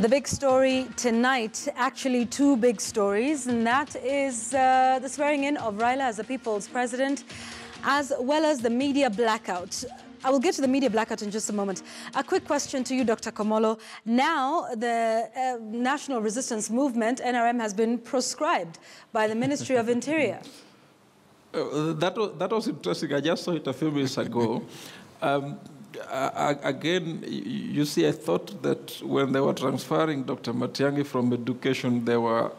The big story tonight, actually two big stories, and that is the swearing in of Raila as the people's president, as well as the media blackout. I will get to the media blackout in just a moment. A quick question to you, Dr. Komolo. Now, the National Resistance Movement, NRM, has been proscribed by the Ministry of Interior. That was interesting. I just saw it a few minutes ago. Again, you see, I thought that when they were transferring Dr. Matiang'i from education, they were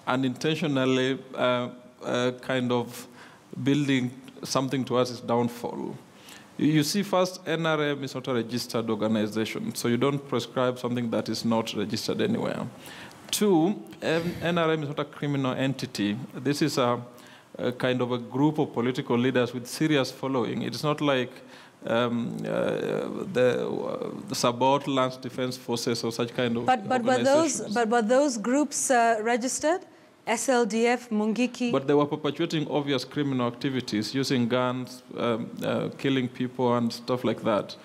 unintentionally kind of building something towards its downfall. You see, first, NRM is not a registered organization, so you don't prescribe something that is not registered anywhere. Two, NRM is not a criminal entity. This is a kind of a group of political leaders with serious following. It's not like the Sabot Land Defense Forces or such kind of organizations. But were those groups registered? SLDF, Mungiki? But they were perpetuating obvious criminal activities, using guns, killing people and stuff like that.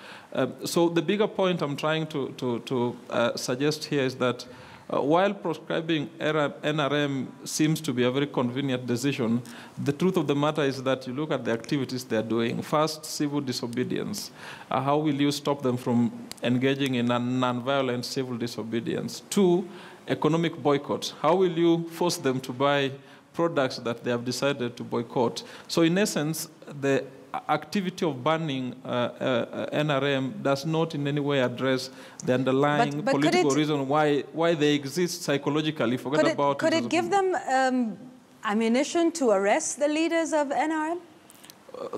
So the bigger point I'm trying to suggest here is that while proscribing NRM seems to be a very convenient decision, the truth of the matter is that you look at the activities they're doing. First, civil disobedience. How will you stop them from engaging in a non-violent civil disobedience? Two, economic boycott. How will you force them to buy products that they have decided to boycott? So in essence, the activity of banning NRM does not in any way address the underlying political reason why they exist psychologically. Could it give them ammunition to arrest the leaders of NRM?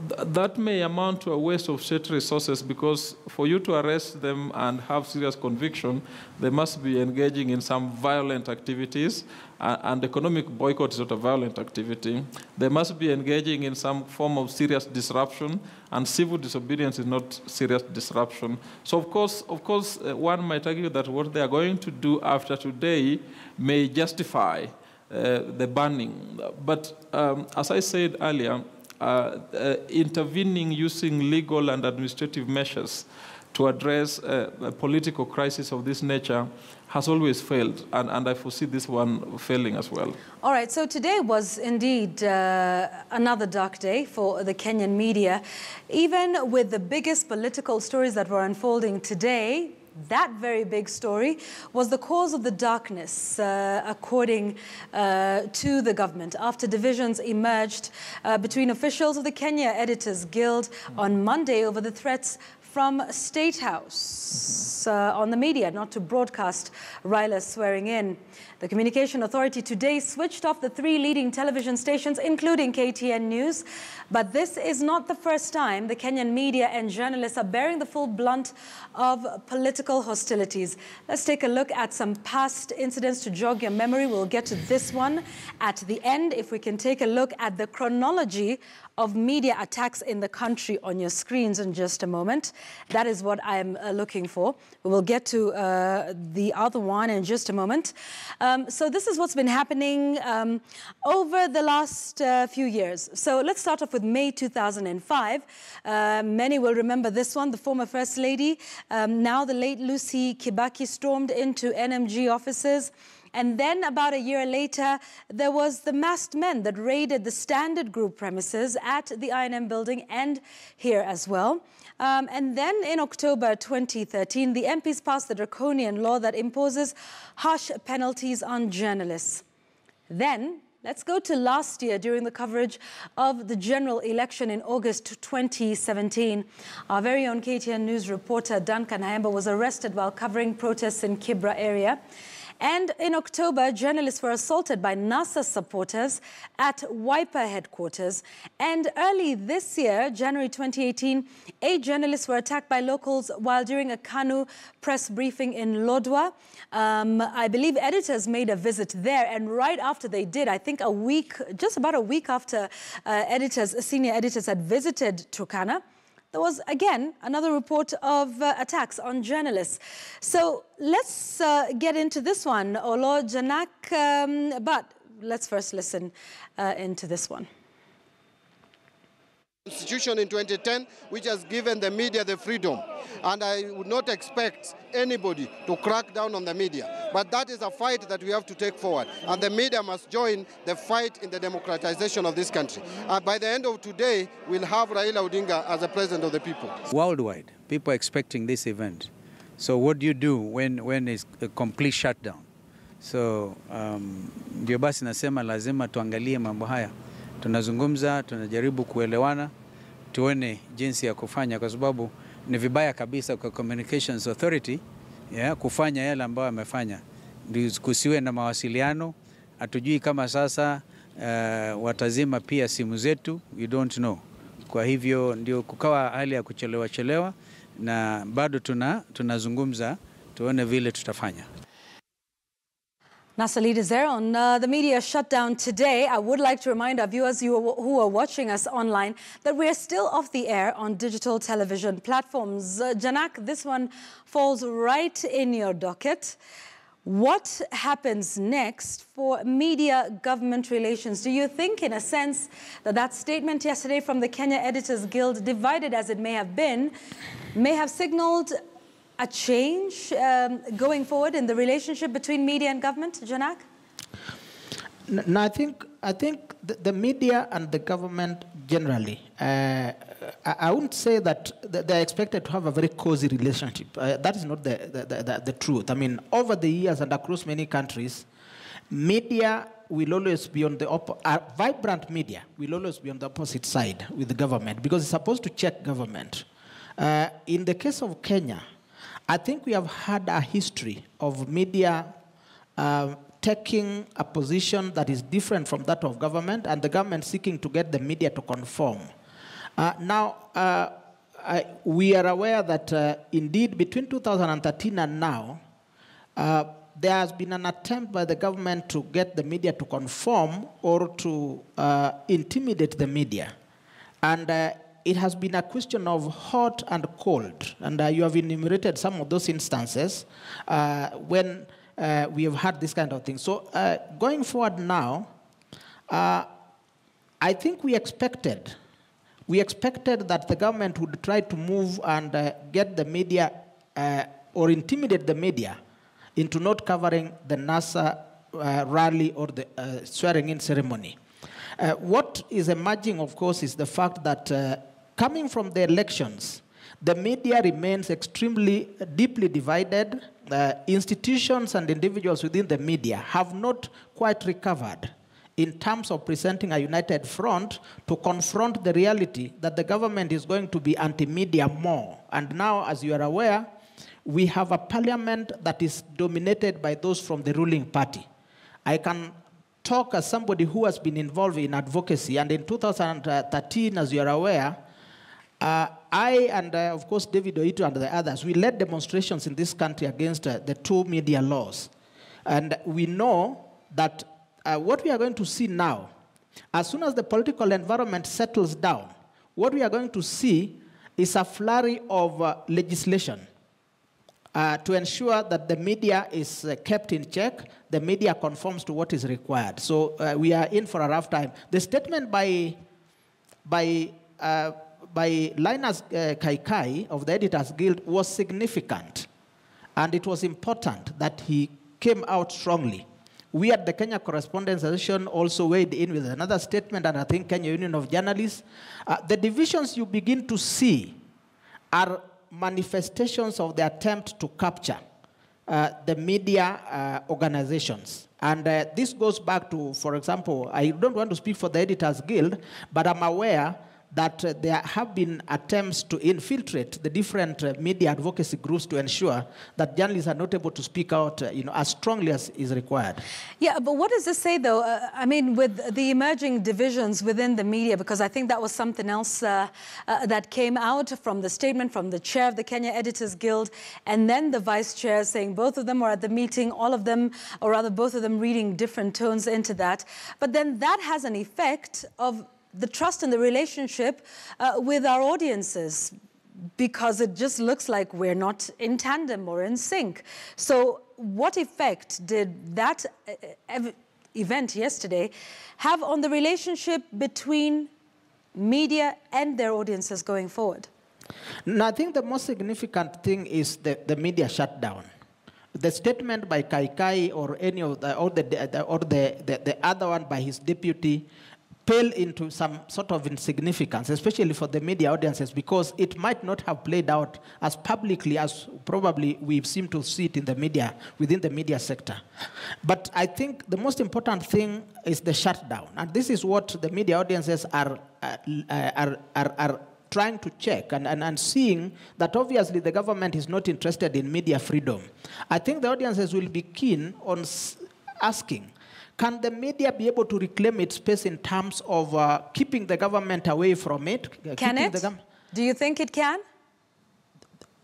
That may amount to a waste of state resources, because for you to arrest them and have serious conviction, they must be engaging in some violent activities, and economic boycott is not a violent activity. They must be engaging in some form of serious disruption, and civil disobedience is not serious disruption. So of course, one might argue that what they are going to do after today may justify the banning. But as I said earlier, intervening using legal and administrative measures to address a political crisis of this nature has always failed, and I foresee this one failing as well. All right, so today was indeed another dark day for the Kenyan media. Even with the biggest political stories that were unfolding today, that very big story was the cause of the darkness, according to the government, after divisions emerged between officials of the Kenya Editors Guild on Monday over the threats from State House on the media not to broadcast Raila's swearing in. The Communication Authority today switched off the 3 leading television stations, including KTN News. But this is not the first time the Kenyan media and journalists are bearing the full blunt of political hostilities. Let's take a look at some past incidents to jog your memory. We'll get to this one at the end. If we can take a look at the chronology of media attacks in the country on your screens in just a moment. That is what I'm looking for. We will get to the other one in just a moment. So this is what's been happening over the last few years. So let's start off with May 2005. Many will remember this one. The former First Lady, now the late Lucy Kibaki, stormed into NMG offices. And then about a year later, there was the masked men that raided the Standard Group premises at the INM building and here as well. And then in October 2013, the MPs passed the draconian law that imposes harsh penalties on journalists. Then, let's go to last year during the coverage of the general election in August 2017. Our very own KTN News reporter Duncan Haemba was arrested while covering protests in Kibra area. And in October, journalists were assaulted by NASA supporters at Wiper headquarters. And early this year, January 2018, 8 journalists were attacked by locals while during a KANU press briefing in Lodwar. I believe editors made a visit there, and right after they did, I think just about a week after senior editors had visited Turkana, there was, again, another report of attacks on journalists. So let's get into this one, Olo Janak, but let's first listen into this one. Constitution in 2010, which has given the media the freedom. And I would not expect anybody to crack down on the media. But that is a fight that we have to take forward. And the media must join the fight in the democratization of this country. And by the end of today, we'll have Raila Odinga as the president of the people. Worldwide, people are expecting this event. So what do you do when it's a complete shutdown? So ndio basi nasema lazima tuangalie mambo haya. Tunazungumza, tunajaribu kuelewana, tuone jinsi ya kufanya kwa sababu ni vibaya kabisa kwa Communications Authority kufanya yale ambayo amefanya. Kusiwe na mawasiliano, hatujui kama sasa watazima pia simu zetu, we don't know. Kwa hivyo ndio kukawa hali ya kuchelewa na bado tunazungumza tuone vile tutafanya. NASA leaders there on the media shutdown today. I would like to remind our viewers who are watching us online that we are still off the air on digital television platforms. Janak, this one falls right in your docket. What happens next for media-government relations? Do you think, in a sense, that statement yesterday from the Kenya Editors Guild, divided as it may have been, may have signaled a change going forward in the relationship between media and government, Janak? No, I think the media and the government generally, I wouldn't say that they're expected to have a very cozy relationship. That is not the truth. I mean, over the years and across many countries, media will always be on the vibrant media will always be on the opposite side with the government because it's supposed to check government. In the case of Kenya, I think we have had a history of media taking a position that is different from that of government and the government seeking to get the media to conform. Now, we are aware that indeed between 2013 and now, there has been an attempt by the government to get the media to conform or to intimidate the media. And it has been a question of hot and cold, and you have enumerated some of those instances when we have had this kind of thing. So going forward now, I think we expected that the government would try to move and get the media or intimidate the media into not covering the NASA rally or the swearing-in ceremony. What is emerging, of course, is the fact that coming from the elections, the media remains extremely deeply divided. Institutions and individuals within the media have not quite recovered in terms of presenting a united front to confront the reality that the government is going to be anti-media more. And now, as you are aware, we have a parliament that is dominated by those from the ruling party. I can talk as somebody who has been involved in advocacy, and in 2013, as you are aware, I and, of course, David Oito and the others, we led demonstrations in this country against the two media laws. And we know that what we are going to see now, as soon as the political environment settles down, what we are going to see is a flurry of legislation to ensure that the media is kept in check, the media conforms to what is required. So we are in for a rough time. The statement by Linus Kaikai of the Editors Guild was significant, and it was important that he came out strongly. We at the Kenya Correspondents Association also weighed in with another statement, and I think Kenya Union of Journalists. The divisions you begin to see are manifestations of the attempt to capture the media organizations. And this goes back to, for example, I don't want to speak for the Editors Guild, but I'm aware that there have been attempts to infiltrate the different media advocacy groups to ensure that journalists are not able to speak out as strongly as is required. Yeah, but what does this say, though? I mean, with the emerging divisions within the media, because I think that was something else that came out from the statement from the chair of the Kenya Editors Guild and then the vice chair saying both of them were at the meeting, all of them, or rather both of them reading different tones into that. But then that has an effect of the trust and the relationship with our audiences, because it just looks like we're not in tandem or in sync. So what effect did that event yesterday have on the relationship between media and their audiences going forward? No, I think the most significant thing is the media shutdown. The statement by Kaikai or any of the other one by his deputy pale into some sort of insignificance, especially for the media audiences, because it might not have played out as publicly as probably we seem to see it in the media, within the media sector. But I think the most important thing is the shutdown. And this is what the media audiences are trying to check and seeing that obviously the government is not interested in media freedom. I think the audiences will be keen on asking, can the media be able to reclaim its space in terms of keeping the government away from it? Can it? Do you think it can?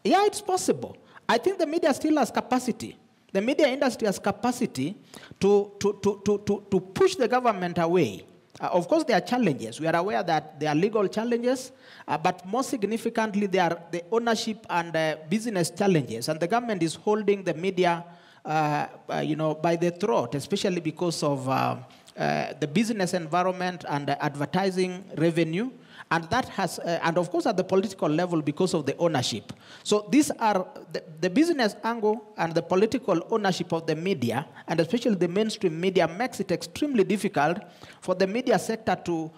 Yeah, it's possible. I think the media still has capacity. The media industry has capacity to push the government away. Of course, there are challenges. We are aware that there are legal challenges, but more significantly, there are the ownership and business challenges. And the government is holding the media by the throat, especially because of the business environment and the advertising revenue. And that has, and of course at the political level because of the ownership. So these are the business angle and the political ownership of the media, and especially the mainstream media, makes it extremely difficult for the media sector to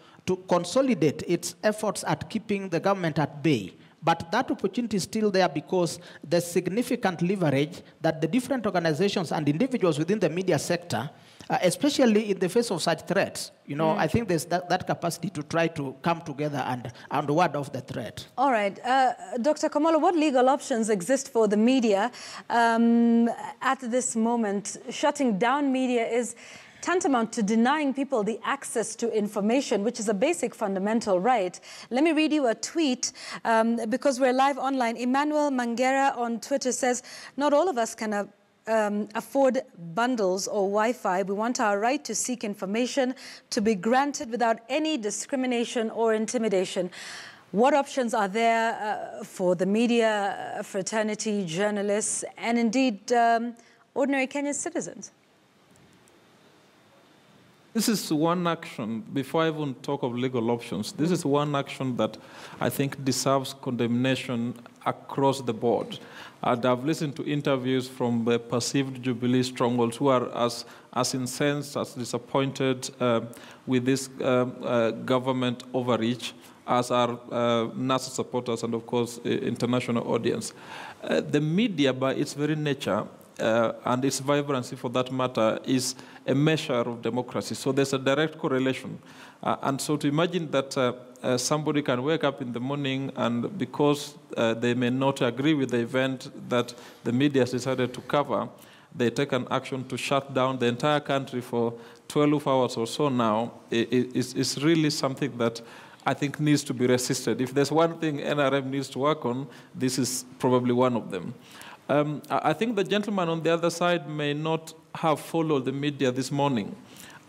consolidate its efforts at keeping the government at bay. But that opportunity is still there because the significant leverage that the different organizations and individuals within the media sector, especially in the face of such threats, I think there's that capacity to try to come together and ward off the threat. All right. Dr. Kamolo, what legal options exist for the media at this moment? Shutting down media is tantamount to denying people the access to information, which is a basic fundamental right. Let me read you a tweet because we're live online. Emmanuel Mangera on Twitter says, not all of us can afford bundles or Wi-Fi. We want our right to seek information to be granted without any discrimination or intimidation. What options are there for the media fraternity, journalists, and indeed ordinary Kenyan citizens? This is one action, before I even talk of legal options, this is one action that I think deserves condemnation across the board. And I've listened to interviews from the perceived Jubilee strongholds who are as incensed, as disappointed with this government overreach as our NASA supporters and, of course, international audience. The media, by its very nature, and its vibrancy, for that matter, is a measure of democracy. So there's a direct correlation. And so to imagine that somebody can wake up in the morning and because they may not agree with the event that the media has decided to cover, they take an action to shut down the entire country for 12 hours or so now, is really something that I think needs to be resisted. If there's one thing NRM needs to work on, this is probably one of them. I think the gentleman on the other side may not have followed the media this morning.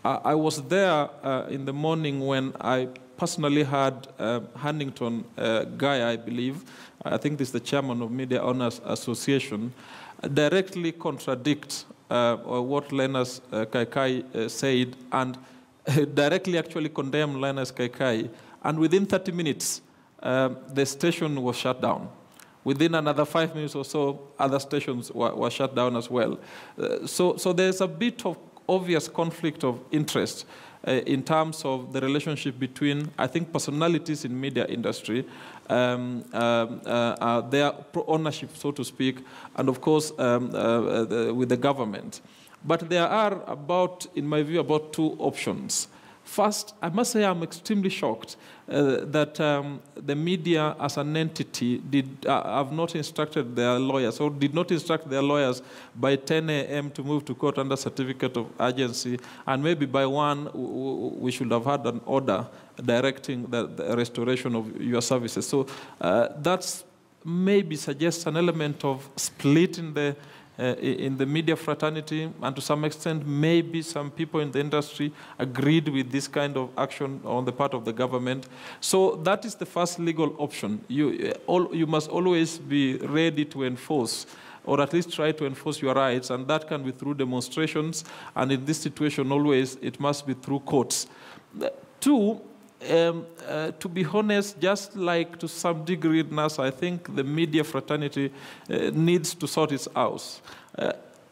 I was there in the morning when I personally heard Huntington Guy, I believe, I think this is the chairman of Media Owners Association, directly contradict what Linus Kaikai said and directly actually condemn Linus Kaikai. And within 30 minutes, the station was shut down. Within another 5 minutes or so, other stations were shut down as well. So there's a bit of obvious conflict of interest in terms of the relationship between, I think, personalities in media industry, their ownership, so to speak, and of course, with the government. But there are in my view, about two options. First, I must say I'm extremely shocked that the media as an entity have not instructed their lawyers or did not instruct their lawyers by 10 a.m. to move to court under certificate of urgency, and maybe by 1 we should have had an order directing the restoration of your services. So that's maybe suggests an element of split in the media fraternity, and to some extent, maybe some people in the industry agreed with this kind of action on the part of the government. So that is the first legal option. You must always be ready to enforce, or at least try to enforce your rights, and that can be through demonstrations, and in this situation, always, it must be through courts. Two, to be honest, just like to some degree in NASA, I think the media fraternity needs to sort its out.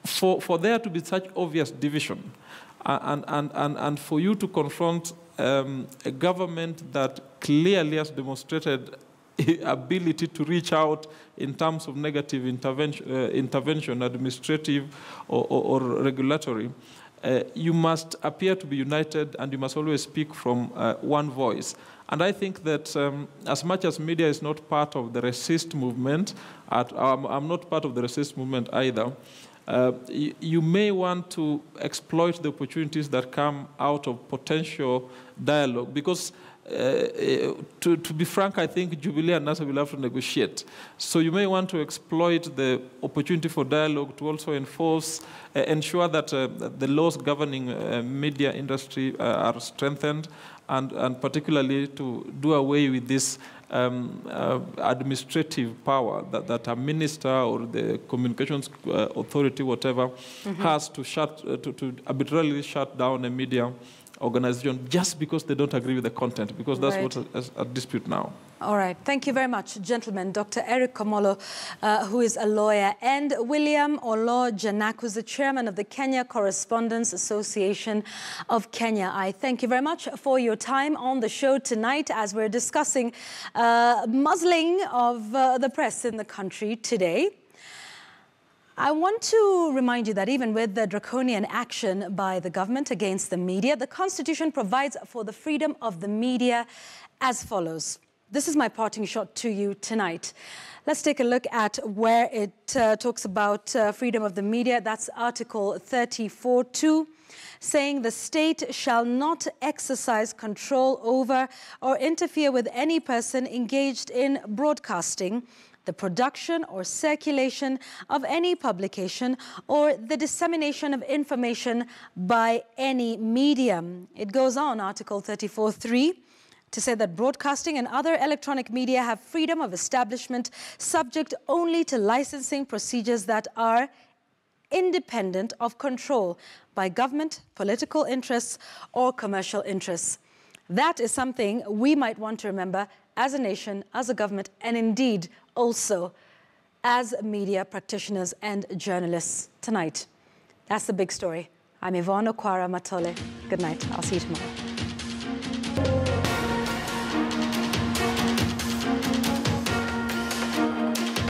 For there to be such obvious division, and for you to confront a government that clearly has demonstrated ability to reach out in terms of negative intervention, administrative or regulatory, you must appear to be united, and you must always speak from one voice. And I think that as much as media is not part of the resist movement, I'm not part of the resist movement either, you may want to exploit the opportunities that come out of potential dialogue, because to be frank, I think Jubilee and NASA will have to negotiate. So you may want to exploit the opportunity for dialogue to also ensure that the laws governing media industry are strengthened, and particularly to do away with this administrative power that a minister or the communications authority, whatever, has to arbitrarily shut down a media organization just because they don't agree with the content, because that's what is at dispute now. All right. Thank you very much, gentlemen. Dr. Eric Komolo, who is a lawyer, and William Olo Janak, who's the chairman of the Kenya Correspondents Association of Kenya. I thank you very much for your time on the show tonight as we're discussing muzzling of the press in the country today. I want to remind you that even with the draconian action by the government against the media, the Constitution provides for the freedom of the media as follows. This is my parting shot to you tonight. Let's take a look at where it talks about freedom of the media. That's Article 34(2), saying the state shall not exercise control over or interfere with any person engaged in broadcasting, the production or circulation of any publication, or the dissemination of information by any medium. It goes on, Article 34(3), to say that broadcasting and other electronic media have freedom of establishment subject only to licensing procedures that are independent of control by government, political interests, or commercial interests. That is something we might want to remember as a nation, as a government, and indeed also as media practitioners and journalists tonight. That's the big story. I'm Yvonne Okwara Matole. Good night. I'll see you tomorrow.